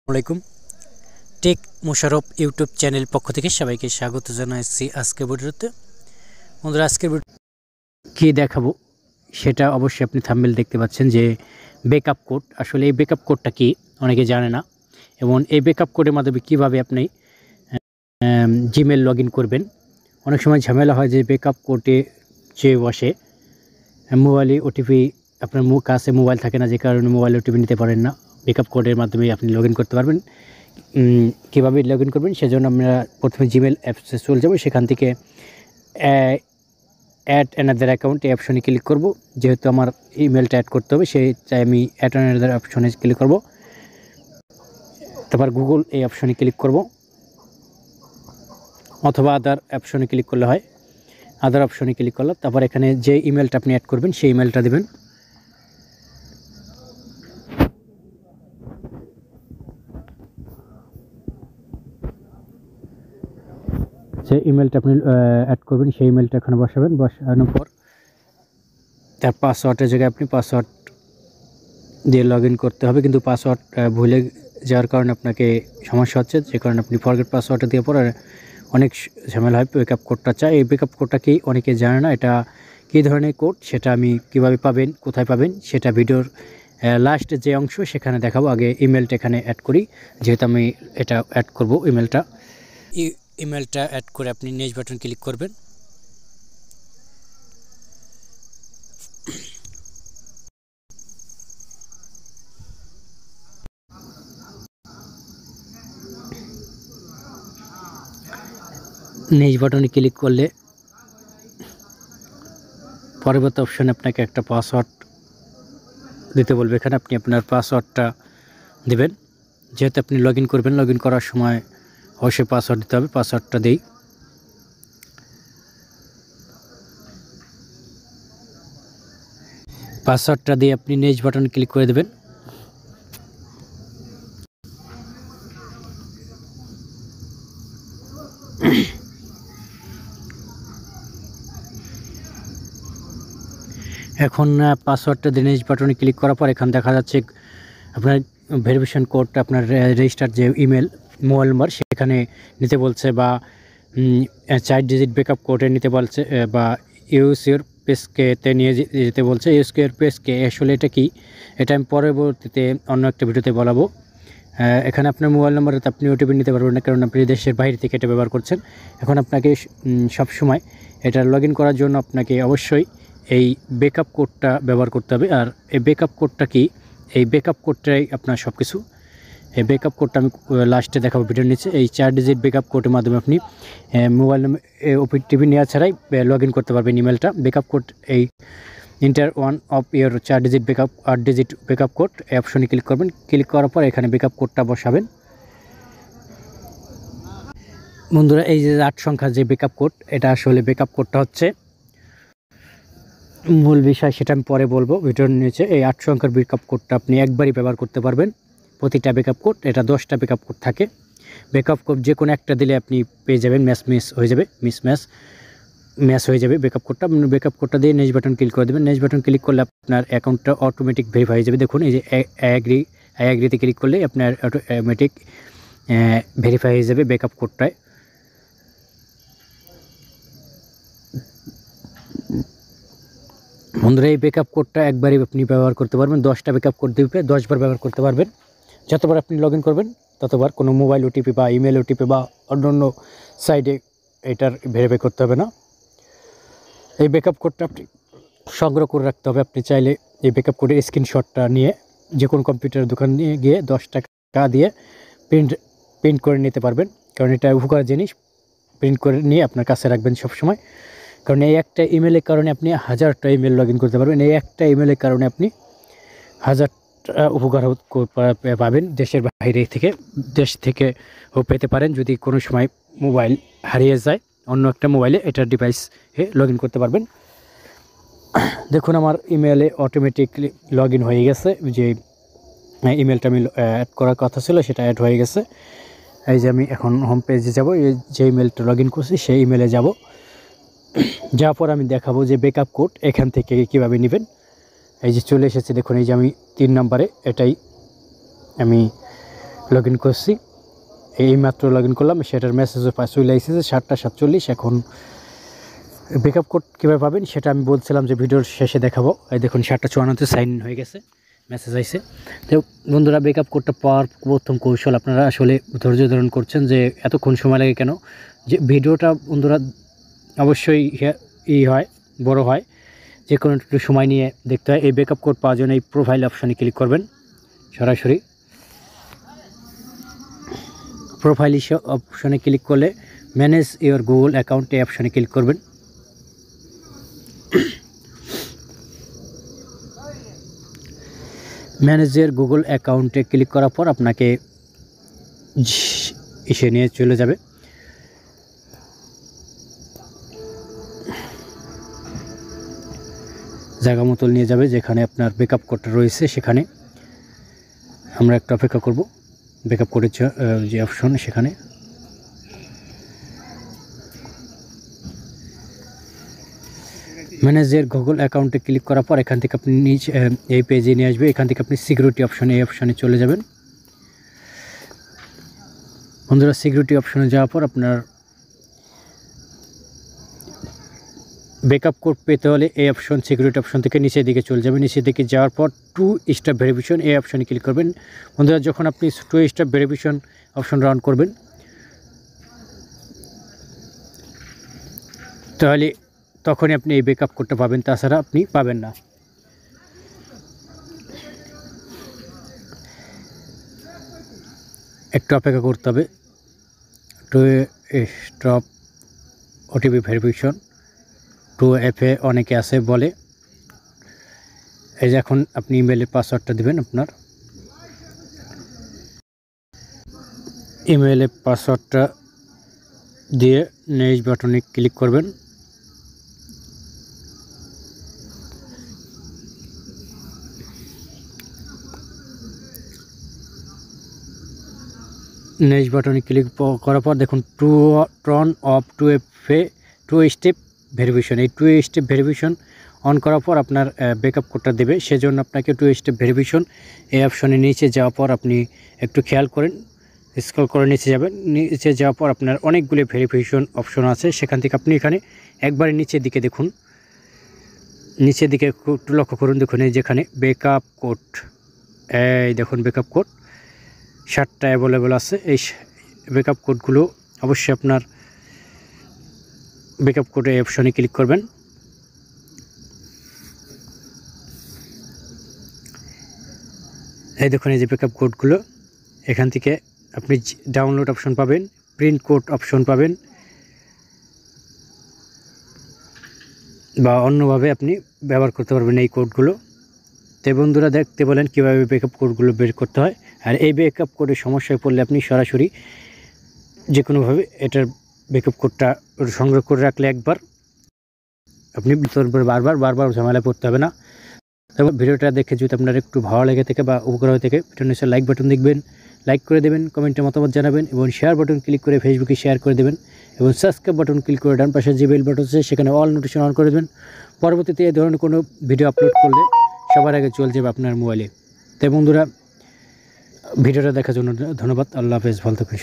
আসসালামাইকুম take Mosharraf YouTube channel পক্ষ থেকে সবাইকে স্বাগত জানাচ্ছি। আজকের ভিডিওতে বন্ধুরা আজকের কি দেখাবো সেটা অবশ্যই আপনি থাম্বনেল দেখতে পাচ্ছেন যে ব্যাকআপ কোড। আসলে এই ব্যাকআপ কোডটা কি অনেকে জানে না, এবং এই ব্যাকআপ কোডের মাধ্যমে কিভাবে আপনি জিমেল লগ ইন করবেন। অনেক সময় ঝামেলা হয় যে ব্যাকআপ কোডে যে বসে মোবাইলে ওটিপি আপনার কাছে মোবাইল থাকে না, যে কারণে মোবাইলে ওটিপি নিতে পারেন না। ব্যাকআপ কোডের মাধ্যমে আপনি লগ ইন করতে পারবেন। কীভাবে লগ ইন করবেন সেজন্য আমরা প্রথমে জিমেল অ্যাপসে চলে যাব। সেখান থেকে অ্যাড অ্যানাদার অ্যাকাউন্ট এই অপশনে ক্লিক করব। যেহেতু আমার ইমেলটা অ্যাড করতে হবে সেই তাই আমি অ্যাড অ্যানাদার অপশনে ক্লিক করব। তারপর গুগল এই অপশনে ক্লিক করব, অথবা আদার অপশনে ক্লিক করলে হয়। আদার অপশনে ক্লিক করলাম, তারপর এখানে যে ইমেলটা আপনি অ্যাড করবেন সেই ইমেলটা দেবেন। যে ইমেলটা আপনি অ্যাড করবেন সেই ইমেলটা এখানে বসাবেন। বসানোর পর তার পাসওয়ার্ডের জায়গায় আপনি পাসওয়ার্ড দিয়ে লগ ইন করতে হবে, কিন্তু পাসওয়ার্ড ভুলে যাওয়ার কারণে আপনাকে সমস্যা হচ্ছে, যে কারণে আপনি ফরগেট পাসওয়ার্ডটা দিয়ে পরে অনেক ঝামেলা হয়। ব্যাকআপ কোডটা চাই। এই ব্যাকআপ কোডটা কি অনেকে জানে না, এটা কী ধরনের কোড সেটা আমি কিভাবে পাবেন, কোথায় পাবেন সেটা ভিডিওর লাস্ট যে অংশ সেখানে দেখাবো। আগে ইমেলটা এখানে অ্যাড করি, যেহেতু আমি এটা অ্যাড করব। ইমেলটা অ্যাড করে আপনি নেক্সট বাটন ক্লিক করবেন। নেক্সট বাটনে ক্লিক করলে পরবর্তী অপশানে আপনাকে একটা পাসওয়ার্ড দিতে বলবে। এখানে আপনি আপনার পাসওয়ার্ডটা দেবেন। যেহেতু আপনি লগ ইন করবেন, লগ ইন করার সময় অবশ্যই পাসওয়ার্ড দিতে হবে। পাসওয়ার্ডটা দিই। পাসওয়ার্ডটা দিয়ে আপনি নেক্সট বাটন ক্লিক করে দেবেন। এখন পাসওয়ার্ডটা দিয়ে নেক্সট বাটনে ক্লিক করার পর এখানে দেখা যাচ্ছে আপনার ভেরিফিকেশন কোডটা, আপনার রেজিস্টার যে ইমেল মোবাইল নাম্বার সেখানে নিতে বলছে, বা 4 ডিজিট ব্যাকআপ কোডে নিতে বলছে, বা ইউএসএর পেজকে নিয়ে যেতে বলছে। ইউএসএর পেজকে আসলে এটা কি, এটা আমি পরবর্তীতে অন্য একটা ভিডিওতে বলাবো। এখানে আপনার মোবাইল নাম্বারে আপনি ওটিপি নিতে পারবেন না, কারণ আপনি দেশের বাইরে থেকে এটা ব্যবহার করছেন। এখন আপনাকে সবসময় এটা লগ ইন করার জন্য আপনাকে অবশ্যই এই ব্যাকআপ কোডটা ব্যবহার করতে হবে। আর এই ব্যাকআপ কোডটা কি, এই ব্যাকআপ কোডটাই আপনার সব কিছু। এই ব্যাকআপ কোডটা আমি লাস্টে দেখাবো ভিডিওর নিচে। এই 4 ডিজিট ব্যাকআপ কোডের মাধ্যমে আপনি মোবাইল ওটিপি নেওয়া ছাড়াই লগ ইন করতে পারবেন ইমেলটা। ব্যাকআপ কোড এই inter one of year 4 digit backup 8 digit backup code এই অপশনে ক্লিক করবেন। ক্লিক করার পর এখানে ব্যাকআপ কোডটা বসাবেন। বন্ধুরা এই যে 8 সংখ্যার যে ব্যাকআপ কোড, এটা আসলে ব্যাকআপ কোডটা হচ্ছে মূল বিষয়, সেটা আমি পরে বলবো ভিডিওর নিচে। এই 8 সংখ্যার ব্যাকআপ কোডটা আপনি একবারই ব্যবহার করতে পারবেন। প্রতিটা ব্যাকআপ কোড, এটা 10টা ব্যাকআপ কোড থাকে। ব্যাকআপ কোড যে কোনো একটা দিলে আপনি পেয়ে যাবেন, মিস হয়ে যাবে, ম্যাচ হয়ে যাবে ব্যাকআপ কোডটা। ব্যাকআপ কোডটা দিয়ে নেক্সট বাটন ক্লিক করে দেবেন। নেক্সট বাটন ক্লিক করলে আপনার অ্যাকাউন্টটা অটোমেটিক ভেরিফাই হয়ে যাবে। দেখুন এই যে অ্যাগ্রিতে ক্লিক করলে আপনার অটোমেটিক ভেরিফাই হয়ে যাবে ব্যাকআপ কোডটায়। বন্ধুরা এই ব্যাকআপ কোডটা একবারই আপনি ব্যবহার করতে পারবেন। 10টা ব্যাকআপ কোড দিবে, 10 বার ব্যবহার করতে পারবেন। যতবার আপনি লগ ইন করবেন ততবার কোনো মোবাইল ওটিপি বা ইমেল ওটিপি বা অন্য সাইডে এটার ভেরিফাই করতে হবে না। এই ব্যাকআপ কোডটা আপনি সংগ্রহ করে রাখতে হবে। আপনি চাইলে এই ব্যাকআপ কোডের স্ক্রিনশটটা নিয়ে যে কোনো কম্পিউটার দোকান নিয়ে গিয়ে 10 টাকা দিয়ে প্রিন্ট করে নিতে পারবেন, কারণ এটা উপকার জিনিস। প্রিন্ট করে নিয়ে আপনার কাছে রাখবেন সবসময়, কারণ এই একটা ইমেলের কারণে আপনি 1000টা ইমেল লগ ইন করতে পারবেন। এই একটা ইমেলের কারণে আপনি 1000টা উপকার পাবেন দেশের বাইরে থেকে, দেশ থেকেও পেতে পারেন। যদি কোনো সময় মোবাইল হারিয়ে যায় অন্য একটা মোবাইলে, এটার ডিভাইসে লগ ইন করতে পারবেন। দেখুন আমার ইমেলে অটোমেটিকলি লগ ইন হয়ে গেছে। যে ইমেলটা আমি অ্যাড করার কথা ছিল সেটা অ্যাড হয়ে গেছে। এই যে আমি এখন হোম পেজে যাব, যে ইমেলটা লগ ইন করছি সেই ইমেলে যাব। যাওয়ার পর আমি দেখাবো যে ব্যাকআপ কোড এখান থেকে কীভাবে নেবেন। এই যে চলে এসেছে, দেখুন এই যে আমি 3 নম্বরে এটাই আমি লগ ইন করছি, এইমাত্র লগ ইন করলাম, সেটার মেসেজও চলে এসেছে 7:47। এখন ব্যাকআপ কোড কীভাবে পাবেন সেটা আমি বলছিলাম যে ভিডিওর শেষে দেখাবো। এই দেখুন 7:54 সাইন ইন হয়ে গেছে, মেসেজ আইছে। তো বন্ধুরা, ব্যাকআপ কোডটা পাওয়ার প্রথম কৌশল, আপনারা আসলে ধৈর্য ধারণ করছেন যে এতক্ষণ সময় লাগে কেন, যে ভিডিওটা বন্ধুরা অবশ্যই হয়, বড় হয়, যে কোনো একটু সময় নিয়ে দেখতে হয়। এই ব্যাকআপ কোড পাওয়ার জন্য এই প্রোফাইল অপশানে ক্লিক করবেন। সরাসরি প্রোফাইল অপশানে ক্লিক করলে ম্যানেজ ইওর গুগল অ্যাকাউন্ট এই অপশানে ক্লিক করবেন। ম্যানেজের গুগল অ্যাকাউন্টে ক্লিক করার পর আপনাকে এসে নিয়ে চলে যাবে জায়গা মতো, নিয়ে যাবে যেখানে আপনার ব্যাকআপ কোডটা রয়েছে। সেখানে আমরা একটু অপেক্ষা করব, ব্যাকআপ কোডের যে অপশন, সেখানে ম্যানেজের গুগল অ্যাকাউন্টে ক্লিক করার পর এখান থেকে আপনি এই পেজে নিয়ে আসবে। এখান থেকে আপনি সিকিউরিটি অপশানে, এই অপশানে চলে যাবেন। বন্ধুরা, সিকিউরিটি অপশানে যাওয়ার পর আপনার ব্যাকআপ কোড পেতে হলে এই অপশন, সিকিউরিটি অপশন থেকে নিচের দিকে চলে যাবেন। নিচের দিকে যাওয়ার পর 2 স্টেপ ভেরিফিকেশন এই অপশানে ক্লিক করবেন। বন্ধুরা, যখন আপনি 2 স্টেপ ভেরিফিকেশন অপশন রান করবেন, তাহলে তখনই আপনি এই ব্যাকআপ কোডটা পাবেন, তাছাড়া আপনি পাবেন না। একটু অপেক্ষা করতে হবে। 2 স্টেপ ওটিপি ভেরিফিকেশন 2FA অনেকে আছে বলে। এই যে এখন আপনি ইমেলের পাসওয়ার্ডটা দেবেন। আপনার ইমেলের পাসওয়ার্ডটা দিয়ে নেক্সট বাটনে ক্লিক করবেন। নেক্সট বাটনে ক্লিক করার পর দেখুন turn off 2FA 2 step verification, এই 2 স্টেপ ভেরিফিকেশন অন করার পর আপনার ব্যাকআপ কোডটা দেবে। সেজন্য আপনাকে 2 স্টেপ ভেরিফিকেশন এই অপশনে নিচে যাওয়ার পর আপনি একটু খেয়াল করেন, স্ক্রল করে নিচে যাবেন। নিচে যাওয়ার পর আপনার অনেকগুলো ভেরিফিকেশন অপশন আছে, সেখান থেকে আপনি এখানে একবারে নিচের দিকে দেখুন, নিচের দিকে একটু লক্ষ্য করুন। দেখুন এই যেখানে ব্যাকআপ কোড, এই দেখুন ব্যাকআপ কোড 7টা অ্যাভেলেবল আছে। এই ব্যাকআপ কোডগুলো অবশ্যই আপনার ব্যাকআপ কোডে অপশনে ক্লিক করবেন। এই দেখুন এই যে ব্যাকআপ কোডগুলো, এখান থেকে আপনি ডাউনলোড অপশন পাবেন, প্রিন্ট কোড অপশন পাবেন, বা অন্যভাবে আপনি ব্যবহার করতে পারবেন এই কোডগুলো। তো বন্ধুরা, দেখতে বলেন কীভাবে ব্যাকআপ কোডগুলো বের করতে হয়। আর এই ব্যাকআপ কোডের সমস্যায় পড়লে আপনি সরাসরি যে কোনোভাবে এটার ব্যাকআপ কোডটা সংগ্রহ করে রাখলে একবার আপনি বারবার ঝামেলা পড়তে হবে না। তবে ভিডিওটা দেখে যদি আপনার একটু ভালো লেগে থাকে বা উপকার হয়ে থাকে, ভিডিও নিচে লাইক বাটন দেখবেন, লাইক করে দেবেন, কমেন্টে মতামত জানাবেন এবং শেয়ার বাটন ক্লিক করে ফেসবুকে শেয়ার করে দেবেন এবং সাবস্ক্রাইব বাটন ক্লিক করে ডান পাশে যে বেল বাটন আছে সেখানে অল নোটিফিকেশন অন করে দেবেন। পরবর্তীতে এই ধরনের কোনো ভিডিও আপলোড করলে সবার আগে চলে যাবে আপনার মোবাইলে। তাই বন্ধুরা, ভিডিওটা দেখার জন্য ধন্যবাদ। আল্লাহ হাফেজ, ভালো থাকুন।